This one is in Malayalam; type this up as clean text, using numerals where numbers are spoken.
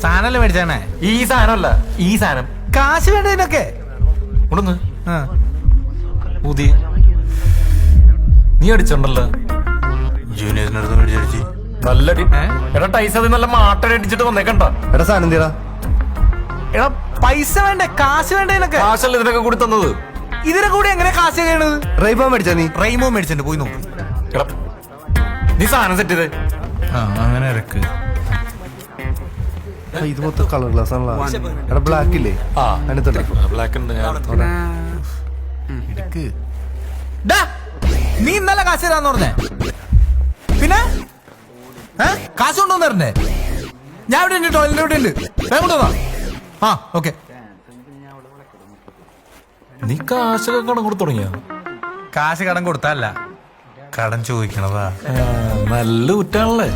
സാധനല്ലേ മേടിച്ചാണേ? ഈ സാധനമല്ല, ഈ സാധനം. കാശ് വേണ്ടതിനൊക്കെ ഉടന്ന് ആ. ഊതി നീ അടിച്ചോണ്ടല്ലോ. ജൂനിയേഴ്സിനടുത്ത് മേടിച്ചടിച്ച് നല്ല എടാ ടൈസ് അത് നല്ല മാട്ടടിച്ചിട്ട് വന്നേക്കണ്ട. എടാ സാധനം തീരാ. എടാ പൈസ വേണ്ടേ? കാശ് വേണ്ടതിനൊക്കെ കാശല്ല ഇതിനൊക്കെ കൂടി തന്നത്. ഇതിനെ കൂടി എങ്ങനെ കാശ് ചെയ്യണത്? റൈബോ മേടിച്ചാ നീ? റൈമോ മേടിച്ചിട്ട് പോയി നോക്ക്. എടാ നീ സാധനം സെറ്റ് ചെയ്തേ. അങ്ങനെ ഇറക്ക്. ഇത് മൊത്തം കളർ ഗ്ലാസ് ആണല്ലോ. എടാ ബ്ലാക്ക് ഇല്ലേ? അതിനകത്ത് ബ്ലാക്ക് ഉണ്ട്. ഡാ, നീ ഇന്നലെ കാശ് തരാന്ന് പറഞ്ഞേ, പിന്നെ കാശ് കൊണ്ടുവന്ന് തരണ്ടേ? ഞാൻ ഇവിടെ ഉണ്ട്, ടോയ്ലറ്റ് ഇവിടെ ഉണ്ട്, വേഗം കൊണ്ടുവന്നാ. ആ ഓക്കെ. നീ കാശൊക്കെ കടം കൊടുത്തു തുടങ്ങിയ? കാശ് കടം കൊടുത്തല്ല, കടം ചോദിക്കണതാ. നല്ല കുറ്റാണല്ലേ.